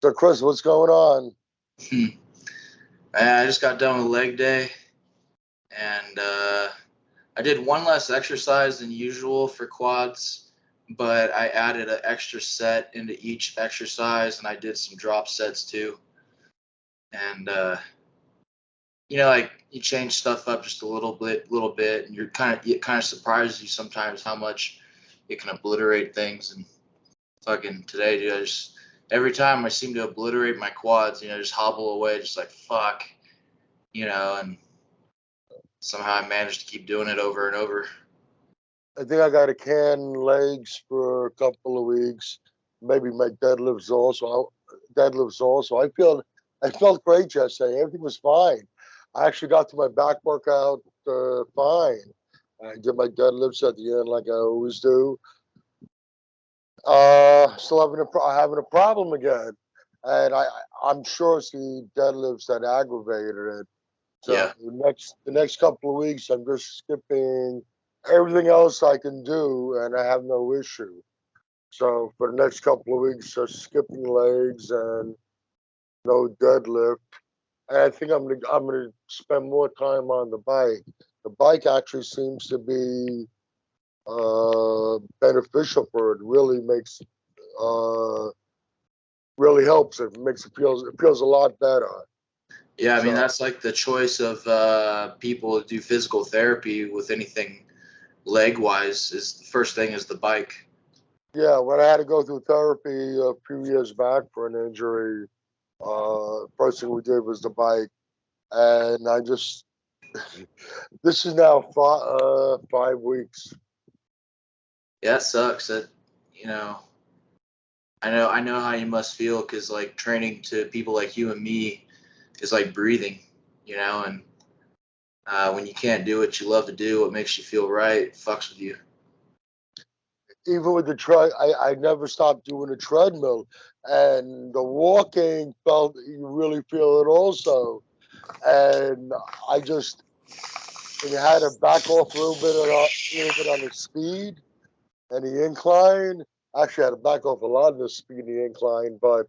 So, Chris, what's going on? I just got done with leg day, and I did one less exercise than usual for quads, but I added an extra set into each exercise, and I did some drop sets too. And like you change stuff up just a little bit, and it kind of surprises you sometimes how much it can obliterate things. And fucking today, dude, every time I seem to obliterate my quads, just hobble away, just like fuck, and somehow I managed to keep doing it over and over. I think I got to can legs for a couple of weeks. Maybe my deadlifts also. I felt great yesterday. Everything was fine. I actually got to my back workout fine. I did my deadlifts at the end like I always do. Still having a problem again, and I'm sure it's the deadlifts that aggravated it. So Yeah. the next couple of weeks, I'm just skipping everything else I can do, and I have no issue. So for the next couple of weeks, just skipping legs and no deadlift. And I think I'm gonna spend more time on the bike. The bike actually seems to be beneficial for it. Really helps it. It feels a lot better. Yeah, I mean, that's like the choice of people who do physical therapy with anything leg wise is the first thing is the bike. Yeah, when I had to go through therapy a few years back for an injury, first thing we did was the bike, and I just this is now 5 weeks. Yeah, it sucks. I know how you must feel because like training to people like you and me is like breathing, and when you can't do what you love to do, what makes you feel right, it fucks with you. Even with the tread, I never stopped doing the treadmill, and the walking felt you really feel it also. And I just and had to back off a little bit on the speed and the incline. Actually, I had to back off a lot of the speed and the incline, but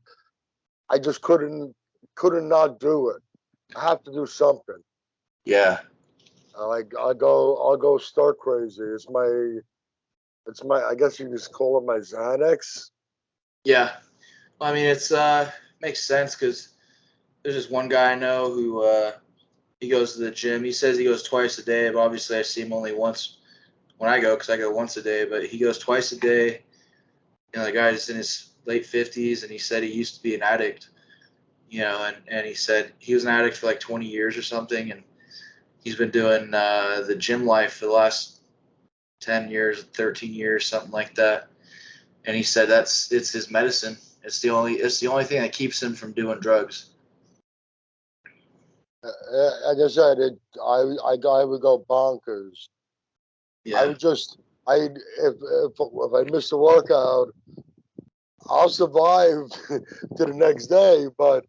I just couldn't not do it. I have to do something. Yeah. I'll go stir crazy. It's my I guess you just call it my Xanax. Yeah. Well, I mean, it's makes sense because there's this one guy I know who he goes to the gym. He says he goes twice a day, but obviously I see him only once when I go because I go once a day. But he goes twice a day. The guy's in his late 50s, and he said he used to be an addict. And he said he was an addict for like 20 years or something, and he's been doing the gym life for the last 10 years, 13 years, something like that. And he said it's his medicine. It's the only thing that keeps him from doing drugs. Like I said, I would go bonkers. Yeah. I would just I if I miss a workout, I'll survive to the next day, but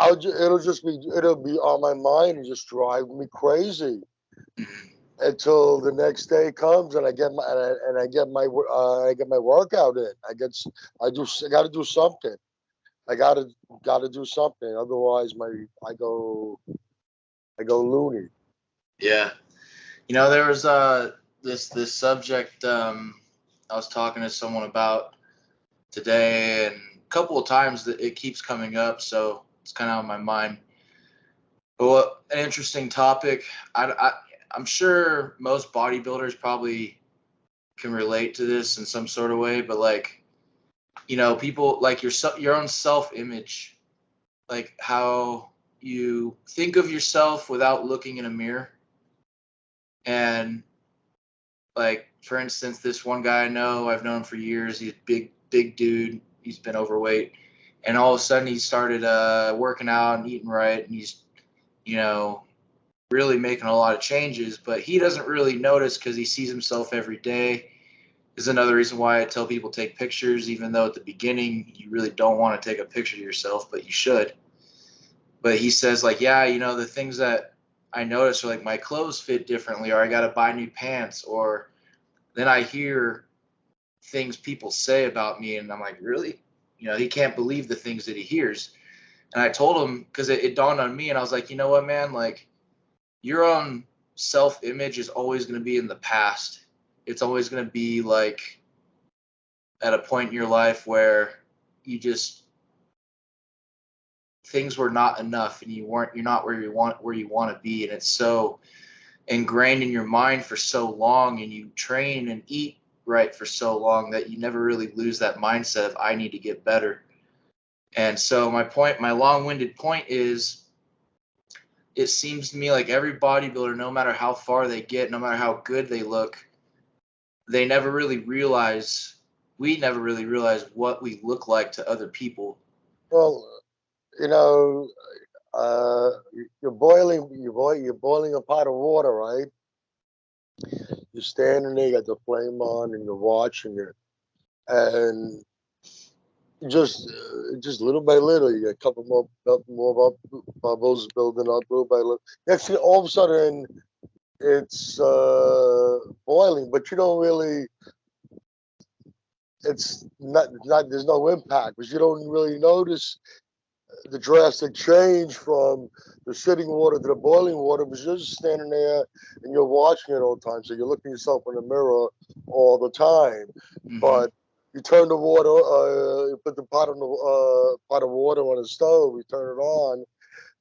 it'll be on my mind and just drive me crazy until the next day comes and I get my workout in. I got to do something. I got to do something. Otherwise, I go loony. Yeah. There was this subject I was talking to someone about today, and a couple of times that it keeps coming up, so it's kind of on my mind. But an interesting topic. I'm sure most bodybuilders probably can relate to this in some sort of way, but like, people like your own self-image, like how you think of yourself without looking in a mirror. And like, for instance, this one guy I know, I've known for years, he's a big dude. He's been overweight. And all of a sudden he started working out and eating right. And he's, really making a lot of changes. But he doesn't really notice because he sees himself every day. Is another reason why I tell people take pictures, even though at the beginning you really don't want to take a picture of yourself, but you should. But he says, like, yeah, the things that I notice are like my clothes fit differently, or I got to buy new pants, or then I hear things people say about me, and I'm like, really? he can't believe the things that he hears. And I told him, because it dawned on me, and I was like, you know what, man, like, your own self-image is always going to be in the past. It's always going to be like at a point in your life where things were not enough, and you're not where you want to be, and it's so ingrained in your mind for so long, and you train and eat right for so long that you never really lose that mindset of I need to get better. And so my long-winded point is, it seems to me like every bodybuilder, no matter how far they get, no matter how good they look, we never really realize what we look like to other people. Well, you know, you're boiling a pot of water, right? You're standing there, you got the flame on, and you're watching it, and just little by little, you get a couple more bubbles building up little by little. Next thing, all of a sudden, it's boiling, but you don't really. It's not. There's no impact because you don't really notice the drastic change from the sitting water to the boiling water, because you're just standing there and you're watching it all the time. So you're looking yourself in the mirror all the time. Mm-hmm. But you turn the water, you put the pot of water on the stove, you turn it on,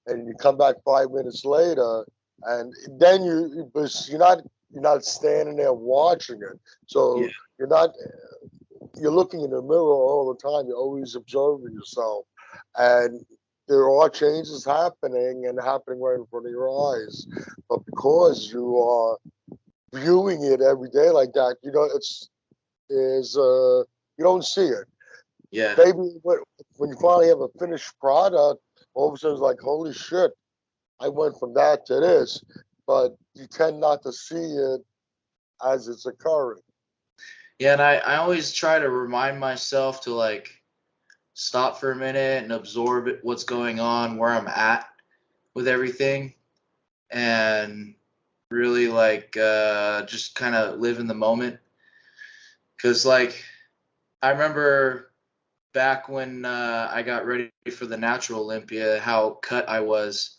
and you come back 5 minutes later, and then you're not standing there watching it. So you're looking in the mirror all the time. You're always observing yourself, and there are changes happening right in front of your eyes. But because you are viewing it every day like that, you don't see it. Yeah. Maybe when you finally have a finished product, all of a sudden it's like, holy shit, I went from that to this. But you tend not to see it as it's occurring. Yeah, and I always try to remind myself to like stop for a minute and absorb what's going on, where I'm at with everything, and really like just kind of live in the moment. Because like I remember back when I got ready for the Natural Olympia, how cut I was,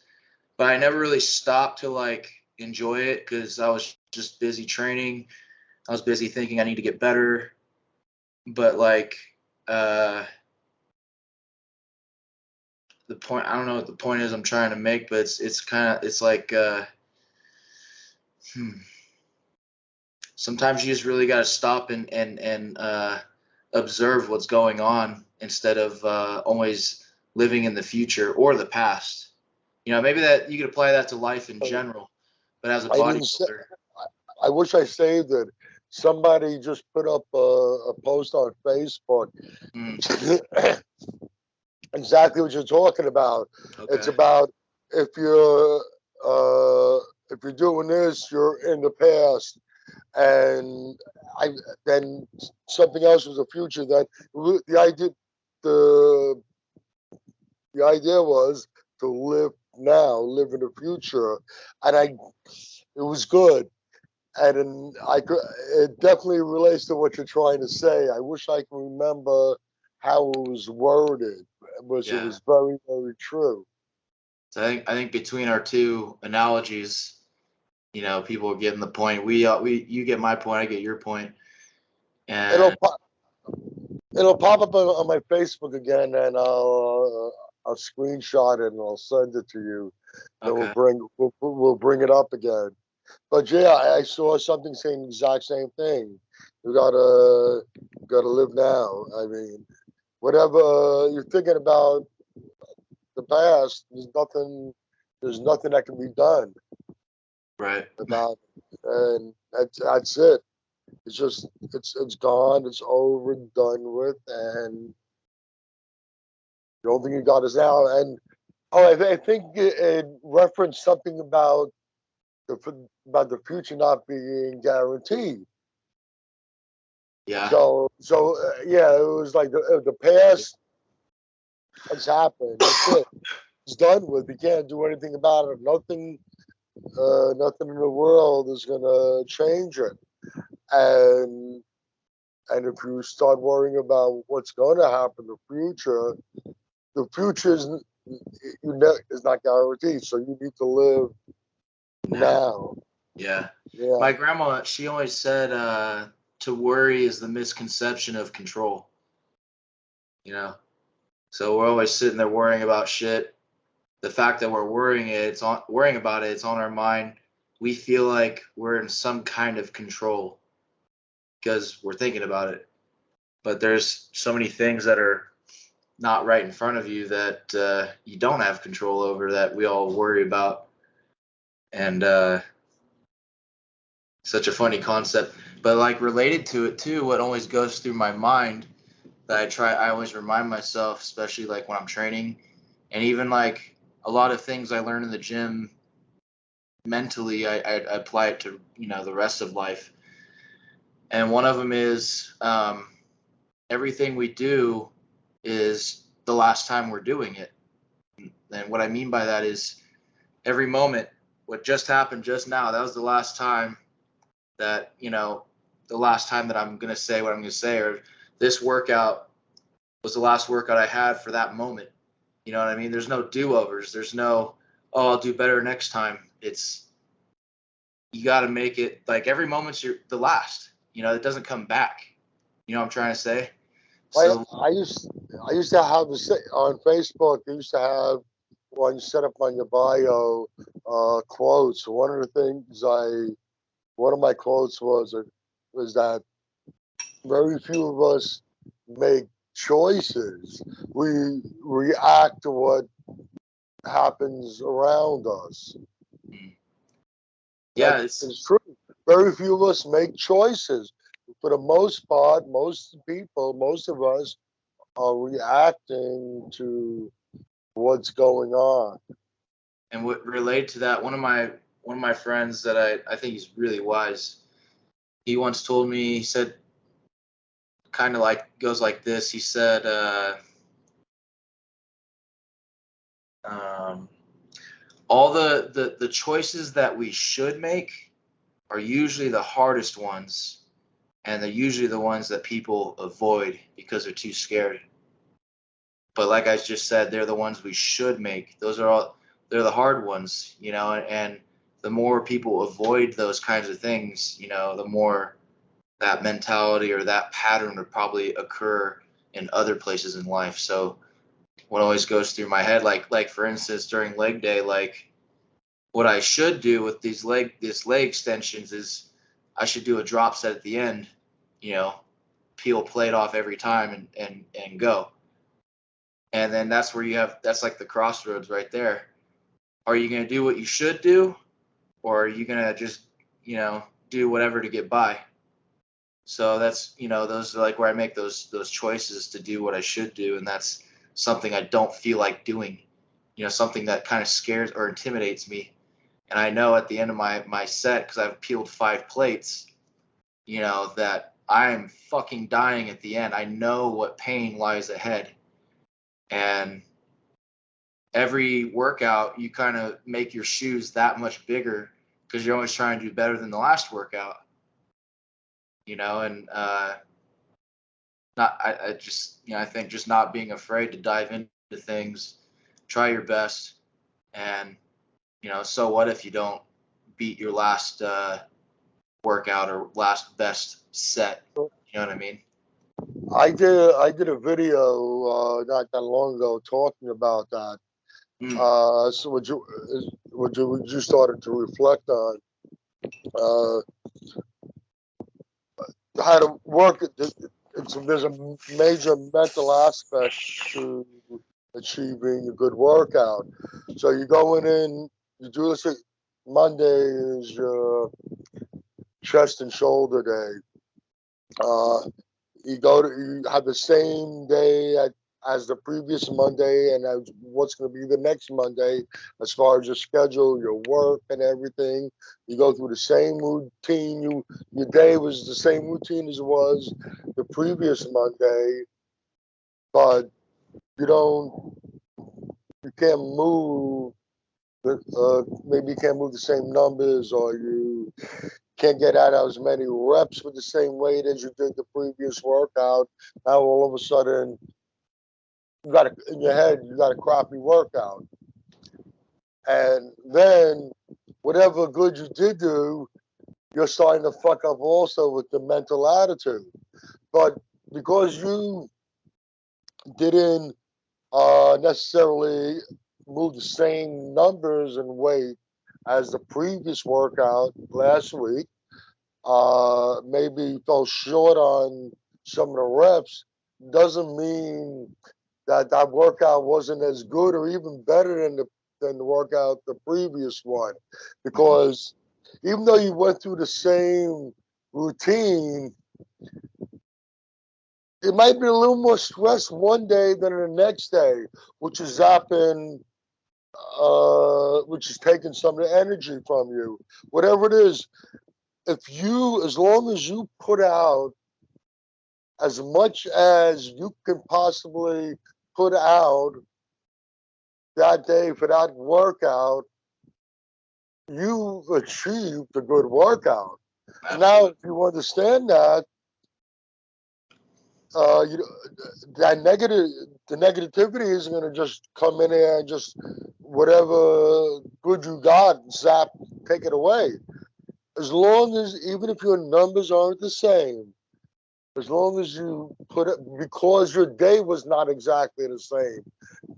but I never really stopped to like enjoy it because I was just busy training. I was busy thinking I need to get better. But like the point, I don't know what the point is I'm trying to make, but it's like sometimes you just really got to stop and observe what's going on instead of always living in the future or the past. Maybe that you could apply that to life in general, but as a bodybuilder. I wish I saved it. Somebody just put up a post on Facebook. Exactly what you're talking about. Okay. It's about if you're doing this, you're in the past, and then something else was the future. That the idea was to live now, live in the future, and it was good. And it definitely relates to what you're trying to say. I wish I can remember how it was worded, which it was very, very true. So I think between our two analogies, people are getting the point. You get my point, I get your point. And it'll pop up on my Facebook again, and I'll screenshot it and I'll send it to you. And okay. we'll bring it up again. But yeah, I saw something saying the exact same thing. You gotta live now. I mean, whatever you're thinking about the past, there's nothing that can be done. Right. About it. And that's it. It's gone. It's over and done with, and the only thing you got is now. And I think it referenced something about the future not being guaranteed. Yeah. So yeah, it was like the past has happened. That's it. It's done with. You can't do anything about it. Nothing in the world is gonna change it. And And if you start worrying about what's going to happen in the future is not guaranteed. So you need to live now. Yeah. Yeah. My grandma, she always said, to worry is the misconception of control. You know, so we're always sitting there worrying about shit. The fact that we're worrying about it, it's on our mind. We feel like we're in some kind of control because we're thinking about it. But there's so many things that are not right in front of you that you don't have control over that we all worry about. And such a funny concept. But like related to it too, what always goes through my mind that I always remind myself, especially like when I'm training, and even like a lot of things I learn in the gym mentally, I apply it to, the rest of life. And one of them is everything we do is the last time we're doing it. And what I mean by that is every moment, what just happened just now, that was the last time that, the last time that I'm going to say what I'm going to say, or this workout was the last workout I had for that moment. You know what I mean? There's no do-overs. There's no, oh, I'll do better next time. It's, you got to make it like every moment's the last, it doesn't come back. You know what I'm trying to say? So I used to have on Facebook. I used to have when you set up on your bio quotes. One of my quotes was that very few of us make choices. We react to what happens around us. yeah, It's true. Very few of us make choices. For the most part, most people, most of us are reacting to what's going on. and what related to that, one of my friends that I think he's really wise. He once told me, he said, kind of like goes like this. He said, um, all the choices that we should make are usually the hardest ones, and they're usually the ones that people avoid because they're too scared. But like I just said, they're the ones we should make. They're the hard ones, and the more people avoid those kinds of things, the more that mentality or that pattern would probably occur in other places in life. So what always goes through my head, like for instance, during leg day, like what I should do with this leg extensions is I should do a drop set at the end, peel plate off every time and go. And then that's like the crossroads right there. Are you going to do what you should do, or are you going to just, do whatever to get by? So that's, those are like where I make those choices to do what I should do. And that's something I don't feel like doing, something that kind of scares or intimidates me. And I know at the end of my set, because I've peeled 5 plates, that I'm fucking dying at the end. I know what pain lies ahead. And every workout, you kind of make your shoes that much bigger because you're always trying to do better than the last workout, and I just, I think just not being afraid to dive into things, try your best, and, so what if you don't beat your last workout or last best set? You know what I mean? I did a video not that long ago talking about that. So what you started to reflect on how to work. There's a major mental aspect to achieving a good workout. So you're going in, you do this. Monday is your chest and shoulder day. You have the same day as the previous Monday and as what's going to be the next Monday as far as your schedule, your work, and everything. You go through the same routine. Your day was the same routine as it was the previous Monday, but you can't move. Maybe you can't move the same numbers, or you can't get out as many reps with the same weight as you did the previous workout. Now all of a sudden, in your head, you got a crappy workout. And then whatever good you did do, you're starting to fuck up also with the mental attitude. But because you didn't necessarily move the same numbers and weight as the previous workout last week, maybe you fell short on some of the reps, doesn't mean that that workout wasn't as good or even better than the workout the previous one, because even though you went through the same routine, it might be a little more stress one day than the next day, which is zapping, which is taking some of the energy from you. Whatever it is, as long as you put out as much as you can possibly put out that day for that workout, you achieved a good workout. Now, if you understand that, you the negativity isn't going to just come in there and just whatever good you got, zap, take it away. As long as, even if your numbers aren't the same, as long as you put it, because your day was not exactly the same,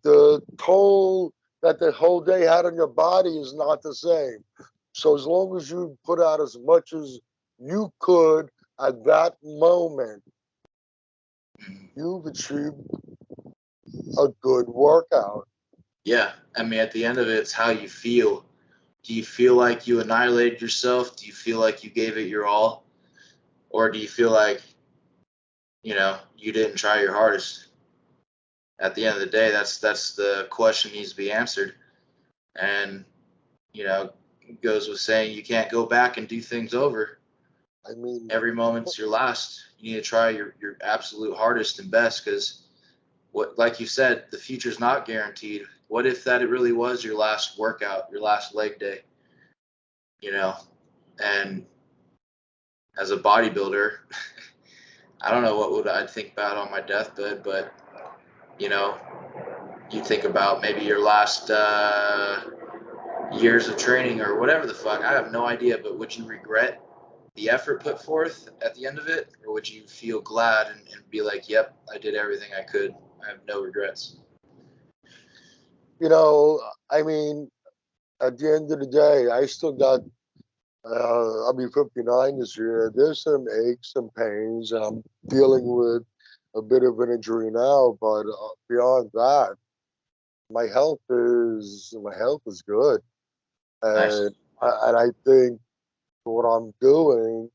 the toll that the whole day had on your body is not the same. So as long as you put out as much as you could at that moment, you've achieved a good workout. Yeah, I mean, at the end of it, it's how you feel. Do you feel like you annihilated yourself? Do you feel like you gave it your all? Or do you feel like, you didn't try your hardest? At the end of the day, that's the question needs to be answered. And, it goes with saying you can't go back and do things over. I mean, Every moment's your last. You need to try your absolute hardest and best, because like you said, the future's not guaranteed. What if that it really was your last workout, your last leg day? And as a bodybuilder, I don't know what would I'd think about on my deathbed, but you know, you think about maybe your last years of training or whatever the fuck. I have no idea, but would you regret the effort put forth at the end of it, or would you feel glad and be like, "Yep, I did everything I could. I have no regrets." I mean, at the end of the day, I still got, I'll be 59 this year. There's some aches and pains, and I'm dealing with a bit of an injury now. But beyond that, my health is good, Nice. and I think what I'm doing,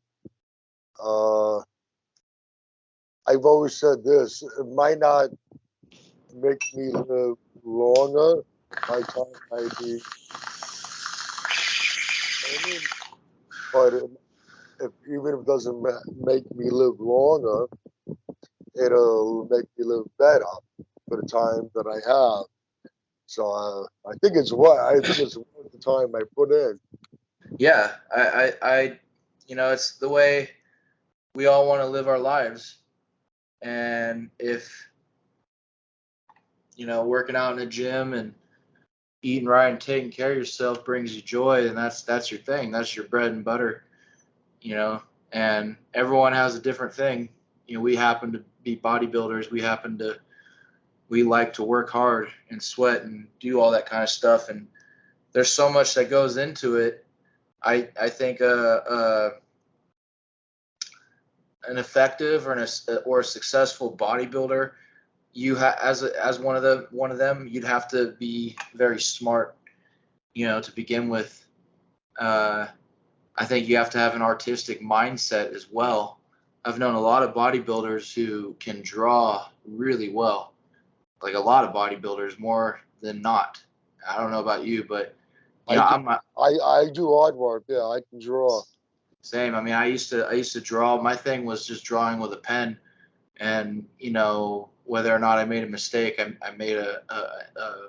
uh, I've always said this: it might not make me live longer. My time might be, but even if it doesn't make me live longer, it'll make me live better for the time that I have. So I think it's worth the time I put in. Yeah, it's the way we all want to live our lives, and if working out in a gym and eating right and taking care of yourself brings you joy, then that's your thing. That's your bread and butter, and everyone has a different thing. We happen to be bodybuilders. We like to work hard and sweat and do all that kind of stuff. And there's so much that goes into it. I think an effective or a successful bodybuilder, as one of them, you'd have to be very smart, to begin with. I think you have to have an artistic mindset as well. I've known a lot of bodybuilders who can draw really well, like a lot of bodybuilders, more than not. I don't know about you, but I do, I'm not. I do hard work. Yeah, I can draw. Same. I mean, I used to draw. My thing was just drawing with a pen, and whether or not I made a mistake, I made a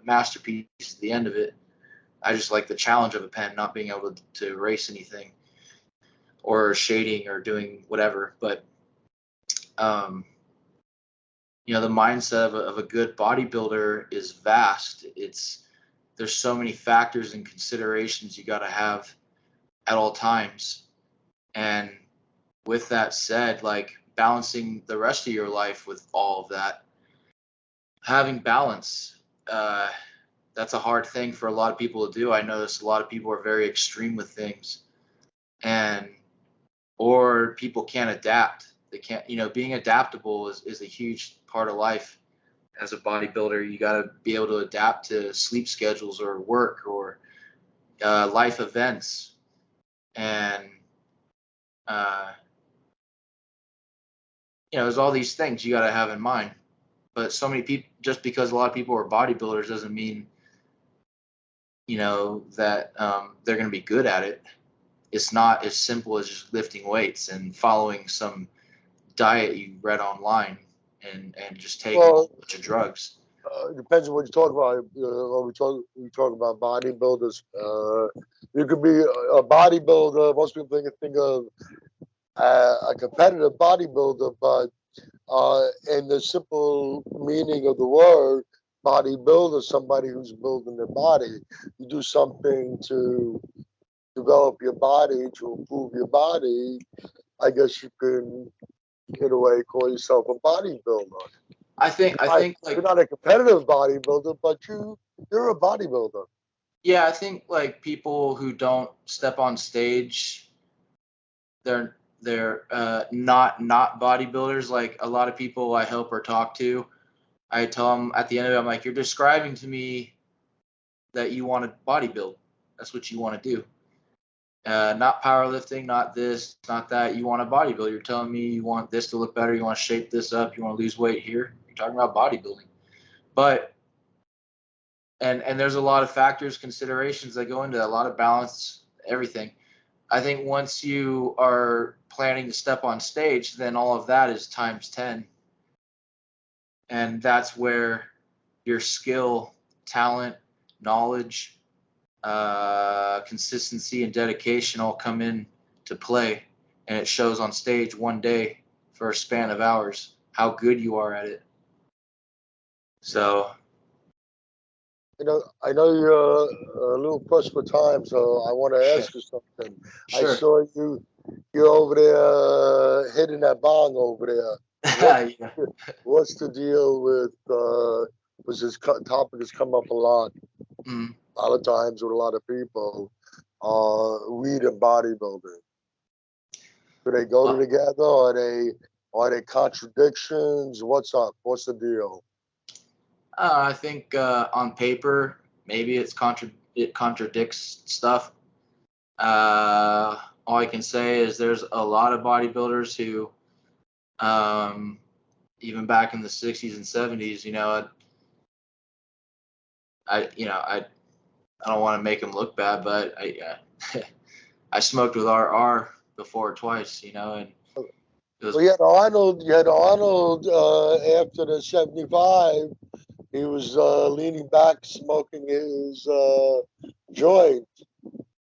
masterpiece at the end of it. I just like the challenge of a pen, not being able to erase anything. or shading or doing whatever. But you know, the mindset of a good bodybuilder is vast. There's so many factors and considerations you got to have at all times. And with that said, like balancing the rest of your life with all of that, having balance, that's a hard thing for a lot of people to do. I notice a lot of people are very extreme with things, and or people can't adapt. They can't, you know, being adaptable is a huge part of life. As a bodybuilder, you got to be able to adapt to sleep schedules or work or life events. And, you know, there's all these things you got to have in mind. But so many people, just because a lot of people are bodybuilders doesn't mean, you know, that they're going to be good at it. It's not as simple as just lifting weights and following some diet you read online and just taking a bunch of drugs. It depends on what you talk about. We talk about bodybuilders. You could be a bodybuilder. Most people think of a competitive bodybuilder, but in the simple meaning of the word, bodybuilder, somebody who's building their body. You do something to develop your body, to improve your body. I guess you can, in a way, call yourself a bodybuilder. I think like you're not a competitive bodybuilder, but you're a bodybuilder. Yeah, I think like people who don't step on stage, they're not bodybuilders. Like a lot of people I help or talk to, I tell them at the end of it, I'm like, you're describing to me that you want to bodybuild. That's what you want to do. Not powerlifting, not this, not that. You want to bodybuild. You're telling me you want this to look better. You want to shape this up. You want to lose weight here. You're talking about bodybuilding. But and there's a lot of factors, considerations that go into that, a lot of balance, everything. I think once you are planning to step on stage, then all of that is times 10. And that's where your skill, talent, knowledge, consistency, and dedication all come in to play. And it shows on stage one day for a span of hours how good you are at it. So I know you're a little pressed for time, so I want to ask you something. sure. I saw you're over there hitting that bong over there. Yeah. What's the deal with? Was this topic has come up a lot, Mm. a lot of times with a lot of people. Weed and bodybuilding. Do they go together? Are they contradictions? What's up? What's the deal? I think on paper, maybe it contradicts stuff. All I can say is there's a lot of bodybuilders who, even back in the 60s and 70s, you know, I don't want to make them look bad, but I smoked with RR before twice, you know, and it was. Well, You had Arnold after the 75. He was leaning back, smoking his joint.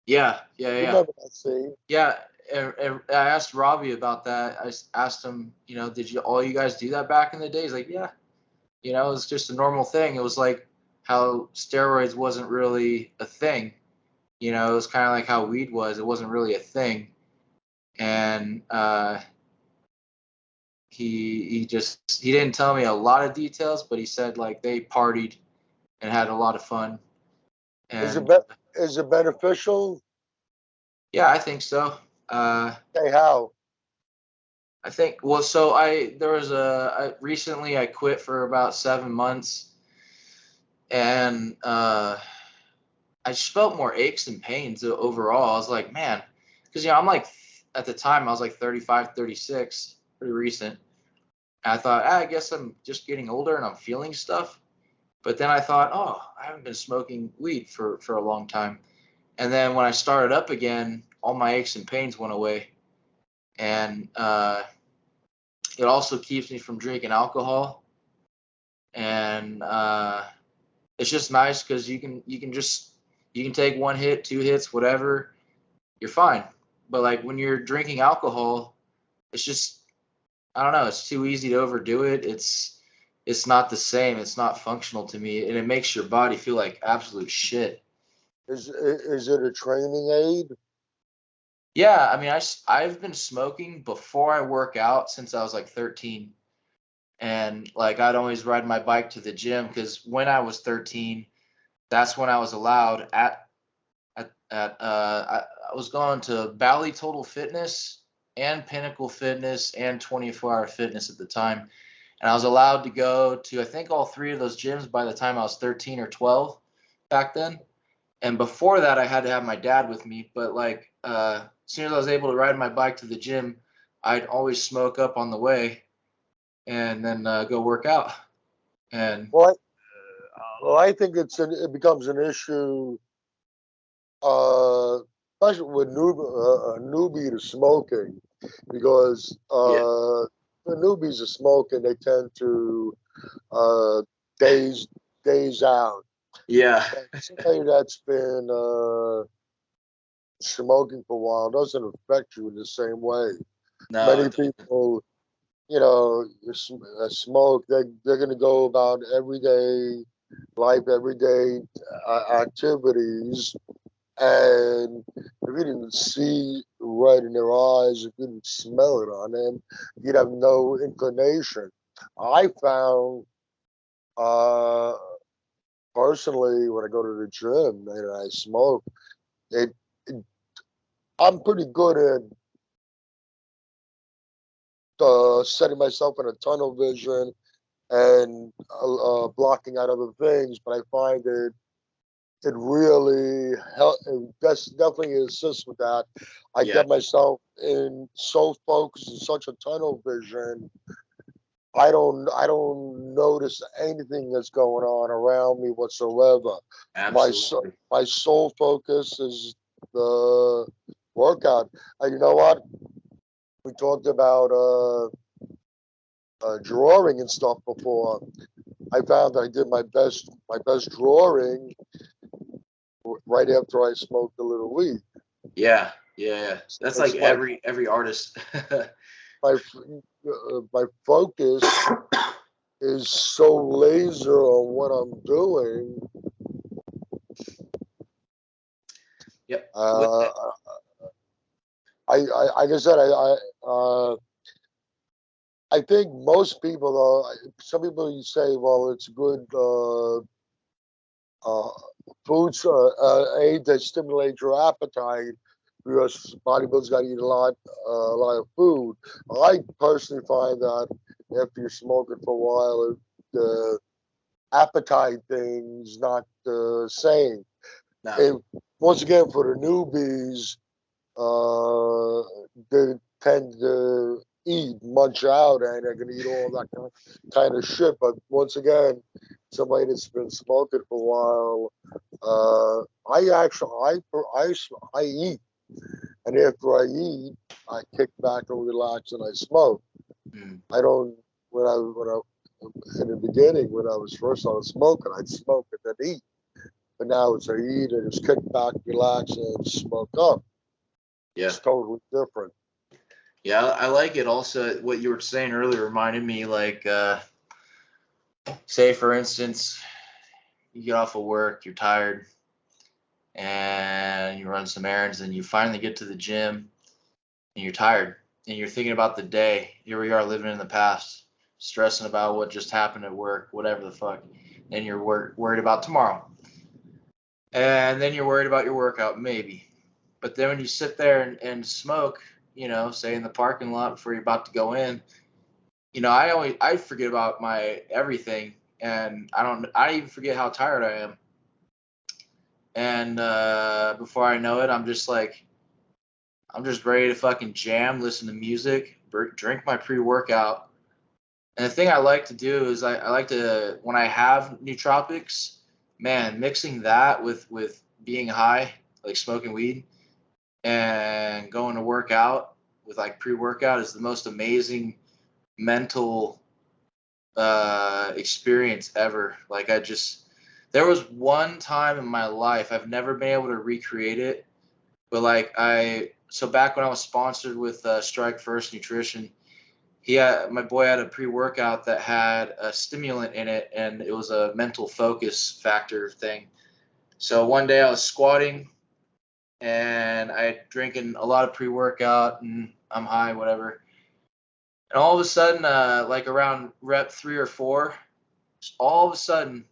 Yeah. You remember that scene? Yeah. And I asked Robbie about that. I asked him, you know, did you all you guys do that back in the day? He's like, yeah. You know, it was just a normal thing. It was like how steroids wasn't really a thing. You know, it was kind of like how weed was. It wasn't really a thing. And he didn't tell me a lot of details, but he said like they partied and had a lot of fun. And Is it beneficial? yeah, I think so. Okay, how? I think so recently I quit for about 7 months, and I just felt more aches and pains overall. I was like, man, because, you know, I'm like, at the time I was like 35, 36, pretty recent. And I thought, I guess I'm just getting older and I'm feeling stuff. But then I thought, oh, I haven't been smoking weed for a long time. And then when I started up again, all my aches and pains went away. And it also keeps me from drinking alcohol. And it's just nice because you can take one hit, two hits, whatever, you're fine. But like when you're drinking alcohol, it's just, I don't know, it's too easy to overdo it. It's not the same. It's not functional to me, and it makes your body feel like absolute shit. Is it a training aid? Yeah, I mean, I've been smoking before I work out since I was like 13. And like I'd always ride my bike to the gym because when I was 13, that's when I was allowed I was going to Bally Total Fitness and Pinnacle Fitness and 24 Hour Fitness at the time. And I was allowed to go to, I think, all three of those gyms by the time I was 13 or 12 back then. And before that, I had to have my dad with me. But like, as soon as I was able to ride my bike to the gym, I'd always smoke up on the way and then go work out. And Well, I think it becomes an issue, uh, especially with a newbie to smoking, because yeah, the newbies are smoking, they tend to uh, daze daze out. yeah, But somebody that's been smoking for a while doesn't affect you in the same way. no, Many it doesn't. people, smoke, they're going to go about everyday life, everyday activities. And if you didn't see red in their eyes, if you didn't smell it on them, you'd have no inclination. I found, uh, personally, when I go to the gym and I smoke, it, it I'm pretty good at setting myself in a tunnel vision and blocking out other things. But I find it really help. It definitely assists with that. I Yeah, get myself in so focused in such a tunnel vision. I don't notice anything that's going on around me whatsoever. absolutely. My sole focus is the workout. And you know what? We talked about drawing and stuff before. I found I did my best drawing right after I smoked a little weed. Yeah, yeah, yeah. That's like It's my every artist. my focus is so laser on what I'm doing. Yep. With Uh, it. like I said, I think most people, though, some people you say, well, it's good uh, foods aid that stimulate your appetite because bodybuilders got to eat a lot of food. I personally find that after you're smoking for a while, the appetite thing's not the same. No. And once again, for the newbies, they tend to eat, munch out, and they're gonna eat all that kind of shit. But once again, somebody that's been smoking for a while, I actually I eat, and after I eat, I kick back and relax and I smoke. Mm. I don't when I in the beginning when I was first started smoking, I'd smoke and then eat. But now it's I eat and just kick back, relax, and smoke up. Yeah. It's totally different. Yeah, I like it also. What you were saying earlier reminded me like say for instance, you get off of work, you're tired, and you run some errands and you finally get to the gym and you're tired and you're thinking about the day. Here we are living in the past, stressing about what just happened at work, whatever the fuck. And you're worried about tomorrow. And then you're worried about your workout, maybe. But then when you sit there and smoke, say in the parking lot before you're about to go in, I forget about my everything, and I even forget how tired I am. And before I know it, I'm just ready to fucking jam, listen to music, drink my pre-workout. And the thing I like to do is I like to, when I have nootropics, man, mixing that with being high, like smoking weed, and going to work out with like pre-workout is the most amazing mental experience ever. Like there was one time in my life I've never been able to recreate it, but like so back when I was sponsored with Strike First Nutrition, my boy had a pre-workout that had a stimulant in it, and it was a mental focus factor thing. So one day I was squatting, and I had drinking a lot of pre-workout, and I'm high, whatever. And all of a sudden, like around rep 3 or 4, all of a sudden,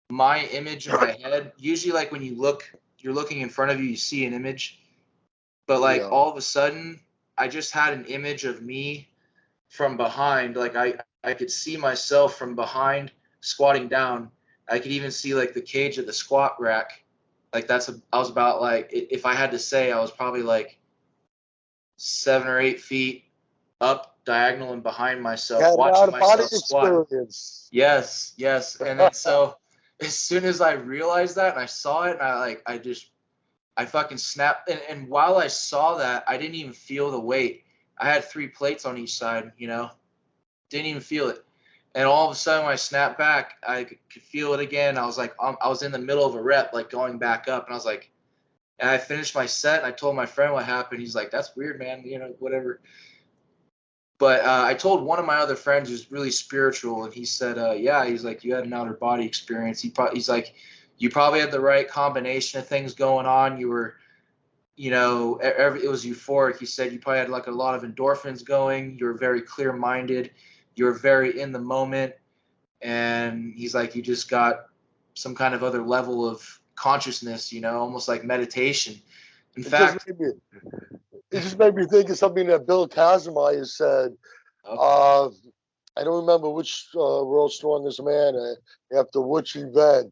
my image in my head, usually like when you're looking in front of you, you see an image. But like all of a sudden, I just had an image of me from behind. Like I could see myself from behind squatting down. I could even see like the cage of the squat rack. Like I was about like, if I had to say, I was probably like 7 or 8 feet up diagonal and behind myself, watching myself squat. Experience. Yes. And then so as soon as I realized that and I saw it, and I fucking snapped. And while I saw that, I didn't even feel the weight. I had 3 plates on each side, didn't even feel it. And all of a sudden when I snapped back, I could feel it again. I was like, I was in the middle of a rep, like going back up. And I was like, and I finished my set and I told my friend what happened. He's like, that's weird, man, whatever. But I told one of my other friends who's really spiritual, and he said, yeah, he's like, you had an outer body experience. He's like, you probably had the right combination of things going on. You were, it was euphoric. He said you probably had like a lot of endorphins going. You were very clear-minded. You were very in the moment. And he's like, you just got some kind of other level of consciousness, almost like meditation. In fact, it just made me think of something that Bill Kazmaier said. Okay. I don't remember which World's Strongest Man after which event,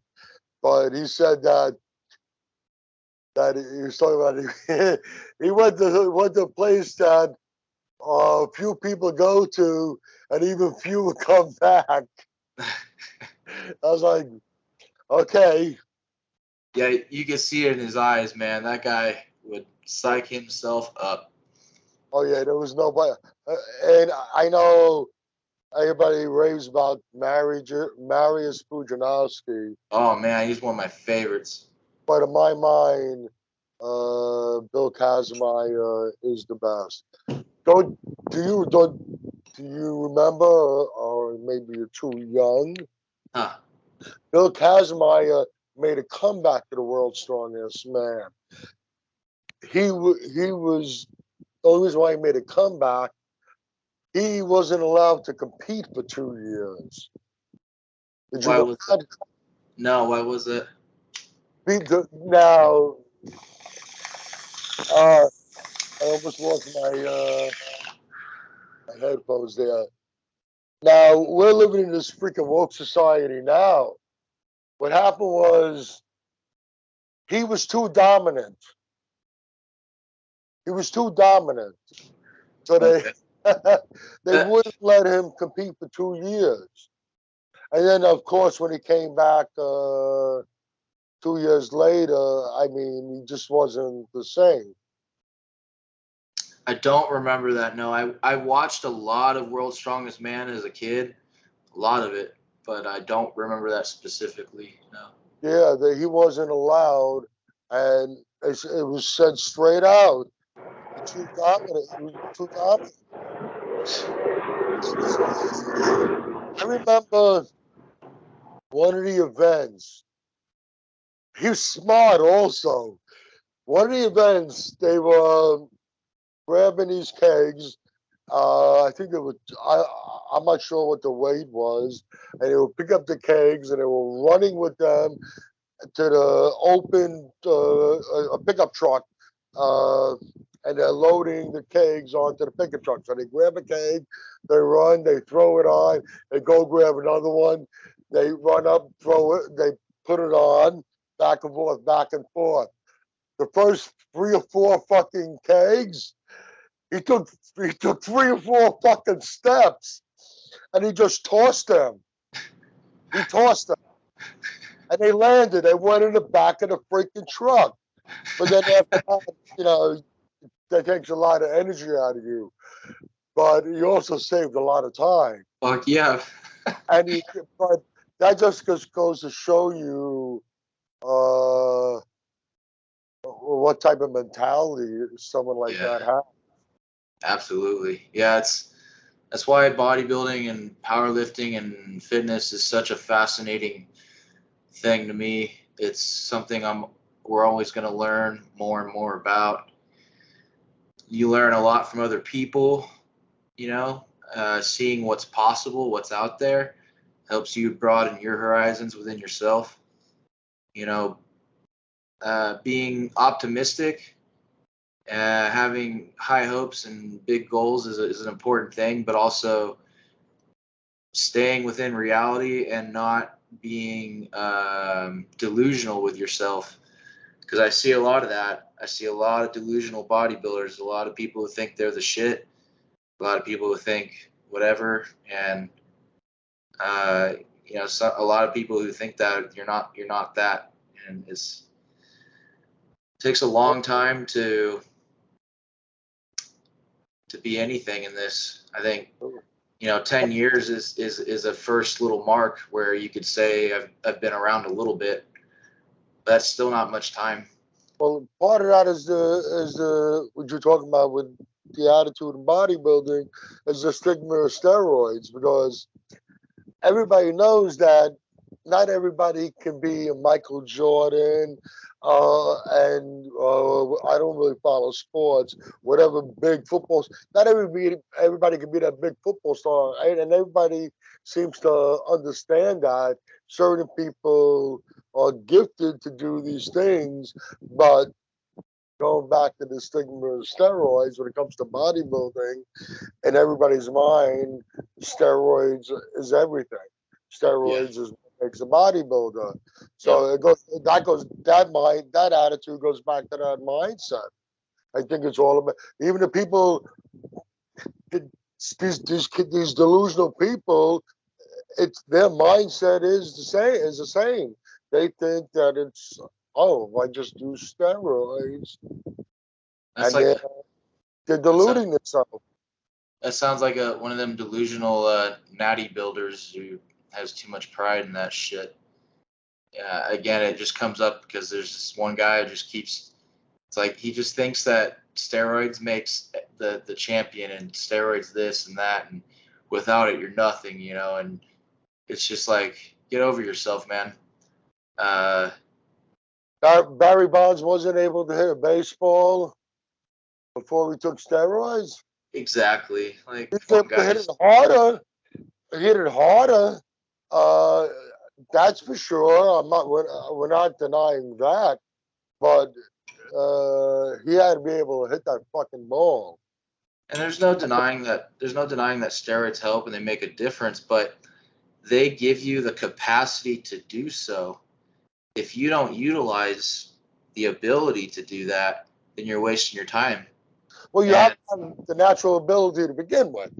but he said that he was talking about he went to a place that few people go to, and even fewer come back. I was like, okay. Yeah, you can see it in his eyes, man. That guy would psych himself up. Oh yeah, there was nobody, and I know everybody raves about Mariusz Pudzianowski. Oh man, he's one of my favorites. But in my mind, Bill Kazmaier is the best. Do you remember, or maybe you're too young? Huh. Bill Kazmaier made a comeback to the World's Strongest Man. He was the only reason why he made a comeback. He wasn't allowed to compete for 2 years. Did you know that? No, why was it? Now, I almost lost my headphones there. Now, we're living in this freaking woke society now. What happened was he was too dominant. He was too dominant. So they wouldn't let him compete for 2 years. And then, of course, when he came back 2 years later, I mean, he just wasn't the same. I don't remember that. No, I watched a lot of World's Strongest Man as a kid, a lot of it, but I don't remember that specifically. No. Yeah, he wasn't allowed, and it was said straight out. Too dominant. He was too dominant. I remember one of the events. He was smart also. One of the events, they were grabbing these kegs. I think it was, I'm not sure what the weight was. And they would pick up the kegs and they were running with them to the open a pickup truck. And they're loading the kegs onto the pickup truck. So they grab a keg, they run, they throw it on, they go grab another one, they run up, throw it, they put it on, back and forth, back and forth. The first 3 or 4 fucking kegs, he took 3 or 4 fucking steps, and he just tossed them. He tossed them, and they landed. They went in the back of the freaking truck. But then after that, that takes a lot of energy out of you. But he also saved a lot of time. Fuck yeah. But that just goes to show you what type of mentality someone like Yeah, that has. absolutely. Yeah, that's why bodybuilding and powerlifting and fitness is such a fascinating thing to me. It's something we're always going to learn more and more about. You learn a lot from other people, you know, seeing what's possible, what's out there, helps you broaden your horizons within yourself. You know, being optimistic, having high hopes and big goals is an important thing, but also staying within reality and not being delusional with yourself. Because I see a lot of that. I see a lot of delusional bodybuilders, a lot of people who think they're the shit, a lot of people who think whatever, and uh, a lot of people who think that you're not that, and it takes a long time to be anything in this. I think 10 years is a first little mark where you could say I've been around a little bit, but that's still not much time. Well, part of that is the what you're talking about with the attitude in bodybuilding is the stigma of steroids because everybody knows that not everybody can be a Michael Jordan, and I don't really follow sports. Whatever big footballs, not everybody can be that big football star, right? And everybody seems to understand that certain people are gifted to do these things, but going back to the stigma of steroids when it comes to bodybuilding, in everybody's mind, steroids is everything. Yeah. Steroids is what makes a bodybuilder. Yep. So that attitude goes back to that mindset. I think it's all about even the people these delusional people. It's their mindset is the same. They think that it's I just do steroids, That's and like they're that sounds deluding themselves. that sounds like one of them delusional natty builders who has too much pride in that shit. Yeah, again, it just comes up because there's this one guy who just keeps. It's like he just thinks that steroids makes the champion, and steroids this and that, and without it you're nothing, And it's just like get over yourself, man. Uh, Barry Bonds wasn't able to hit a baseball before he took steroids. exactly. Like, He come was on, able to hit it guys. harder. Hit it harder. Uh, that's for sure. We're not denying that, but he had to be able to hit that fucking ball. And there's no denying that. There's no denying that steroids help and they make a difference, but they give you the capacity to do so. If you don't utilize the ability to do that, then you're wasting your time. Well, you have And to have the natural ability to begin with,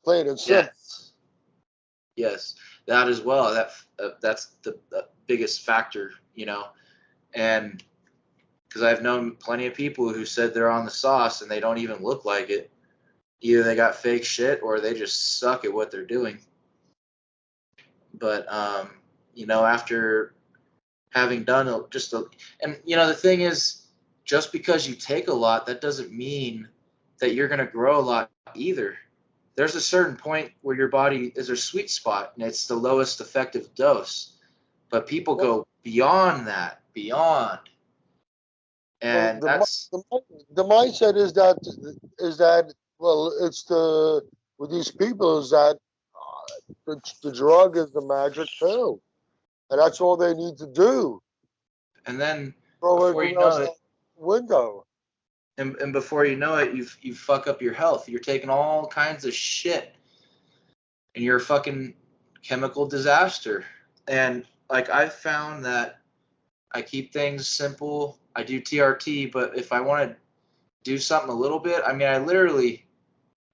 plain and simple. yes, yes, that as well. That's the biggest factor, And because I've known plenty of people who said they're on the sauce and they don't even look like it. Either they got fake shit or they just suck at what they're doing. But after having done and the thing is, just because you take a lot, that doesn't mean that you're going to grow a lot either. There's a certain point where your body is a sweet spot and it's the lowest effective dose. But people Well, go beyond that, beyond. well And that's the mindset is that well, it's the with these people is that the drug is the magic pill, and that's all they need to do. and then Throw before everything you know else it, out the window. and before you know it, you fuck up your health. You're taking all kinds of shit, and you're a fucking chemical disaster. And like I've found that I keep things simple. I do TRT, but if I want to do something a little bit, I mean,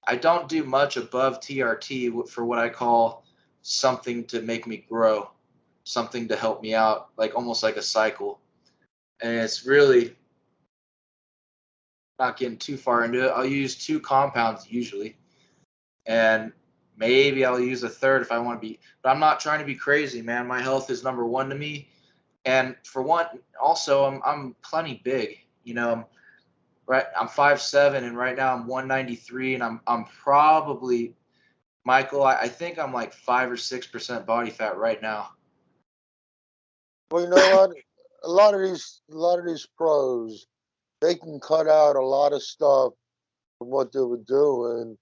I don't do much above TRT for what I call something to make me grow, something to help me out, like almost like a cycle. And it's really not getting too far into it. I'll use 2 compounds usually, and maybe I'll use a third if I want to be. But I'm not trying to be crazy, man. My health is number one to me, and for one, also I'm plenty big. You know, right? I'm 5'7", and right now I'm 193, and I'm probably, Michael, I think I'm like 5 or 6% body fat right now. Well, you know what? A lot of these pros, they can cut out a lot of stuff from what they were doing,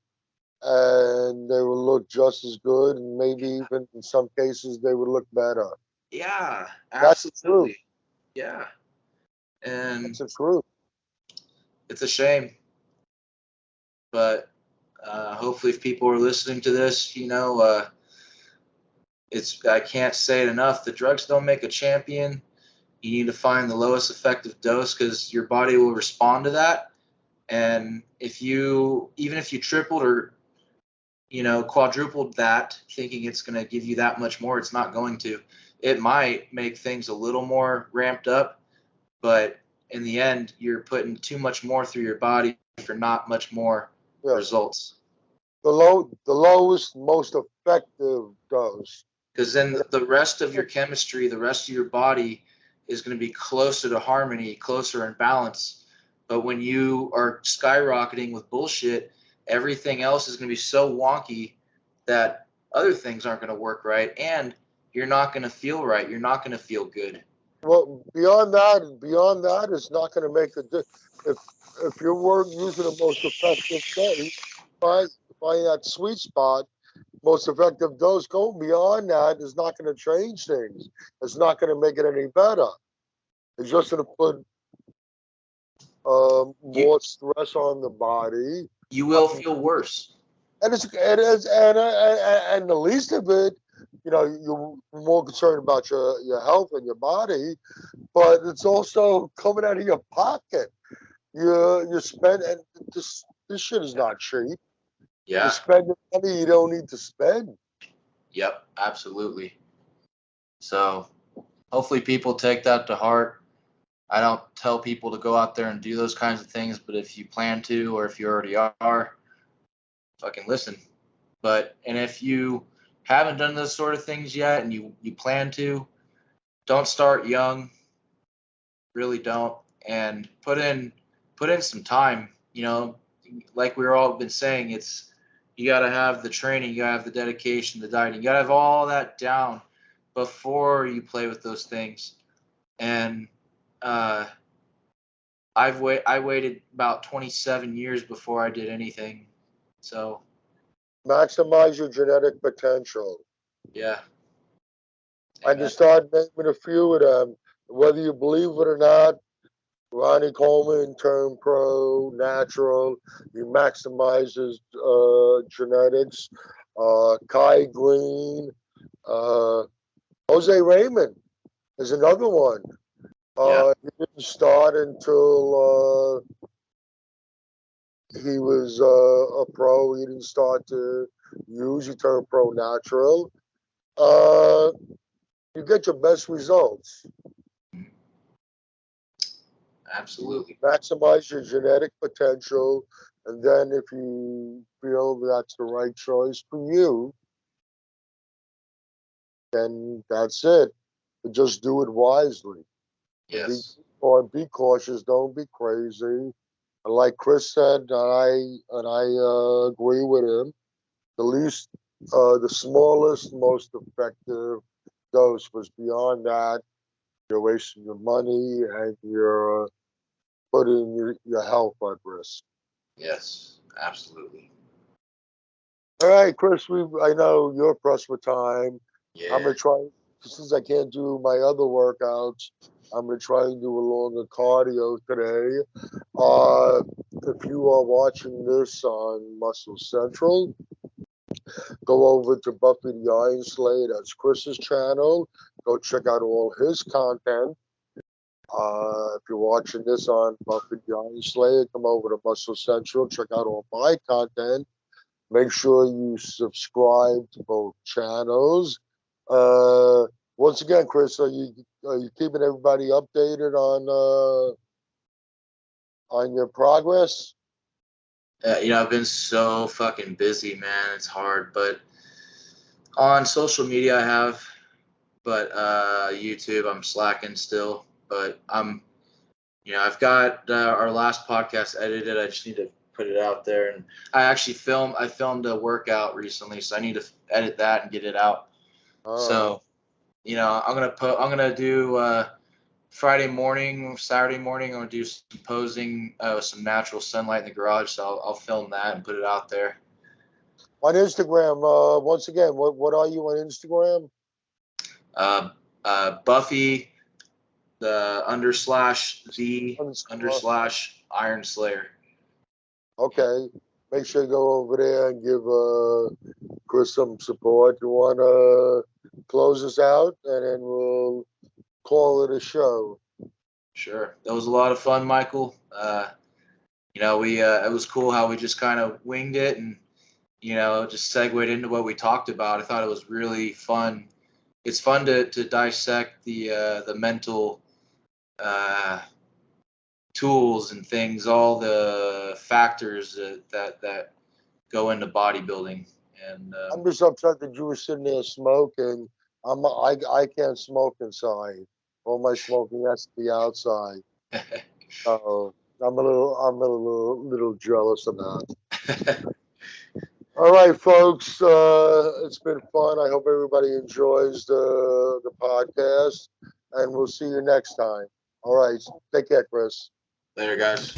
and they will look just as good, and maybe even in some cases they would look better. Yeah, That's the truth. absolutely. Yeah, and That's the truth. it's a shame, but hopefully, if people are listening to this, it's I can't say it enough. The drugs don't make a champion. You need to find the lowest effective dose because your body will respond to that. And even if you tripled or quadrupled that, thinking it's going to give you that much more, it's not going to. It might make things a little more ramped up, but in the end, you're putting too much more through your body for not much more Yeah. results. The lowest, most effective dose. Because then the rest of your chemistry, the rest of your body is going to be closer to harmony, closer in balance. But when you are skyrocketing with bullshit, everything else is going to be so wonky that other things aren't going to work right, and you're not going to feel right. You're not going to feel good. Well, beyond that, it's not going to make a difference. If you're using the most effective dose, find that sweet spot, most effective dose. Going beyond that is not going to change things. It's not going to make it any better. It's just going to put You more stress on the body, you will feel worse. and the least of it, you're more concerned about your health and your body, but it's also coming out of your pocket. You spend, and this shit is not cheap. You're Yeah. spending money you don't need to spend. Yep. Absolutely. So hopefully people take that to heart. I don't tell people to go out there and do those kinds of things, but if you plan to, or if you already are, fucking listen. And if you haven't done those sort of things yet and you plan to, don't start young. Really don't. And put in some time. Like we're all been saying, you got to have the training, you got to have the dedication, the dieting, you got to have all that down before you play with those things. And uh, I waited about 27 years before I did anything. So Maximize your genetic potential. yeah. I Amen. just started naming a few of them. Whether you believe it or not, Ronnie Coleman turned pro, natural. He maximizes genetics. Kai Green, Jose Raymond is another one. Yeah. He didn't start until he was a pro. He didn't start to use. He turned pro natural. Uh, you get your best results. Absolutely. Maximize your genetic potential, and then if you feel that's the right choice for you, then that's it. But just do it wisely. And Yes. be cautious. Don't be crazy. And like Chris said, and I agree with him. The smallest, most effective dose was beyond that. You're wasting your money and you're putting your health at risk. Yes. Absolutely. All right, Chris. I know you're pressed for time. I'm Yeah. gonna try since I can't do my other workouts. I'm gonna try and do a longer cardio today. If you are watching this on Muscle Central, go over to Buffy the Ironslayer. That's Chris's channel. Go check out all his content. If you're watching this on Buffy the Ironslayer, come over to Muscle Central. Check out all my content. Make sure you subscribe to both channels. Once again, Chris, are you keeping everybody updated on your progress? I've been so fucking busy, man. It's hard, but on social media I have, but YouTube I'm slacking still. But I've got our last podcast edited. I just need to put it out there, and I filmed a workout recently, so I need to edit that and get it out. So, I'm gonna do Friday morning, Saturday morning. I'm gonna do some posing, some natural sunlight in the garage. So I'll film that and put it out there. On Instagram, once again, what are you on Instagram? Buffy the _the Underscore. _Ironslayer. Okay. Make sure you go over there and give Chris some support. You want to close us out, and then we'll call it a show. Sure, that was a lot of fun, Michael. We it was cool how we just kind of winged it and just segued into what we talked about. I thought it was really fun. It's fun to dissect the mental tools and things, all the factors that go into bodybuilding. And I'm just upset that you were sitting there smoking. I can't smoke inside. All my smoking has to be outside. So I'm a little jealous of that. All right, folks. It's been fun. I hope everybody enjoys the podcast, and we'll see you next time. All right. Take care, Chris. Later, guys.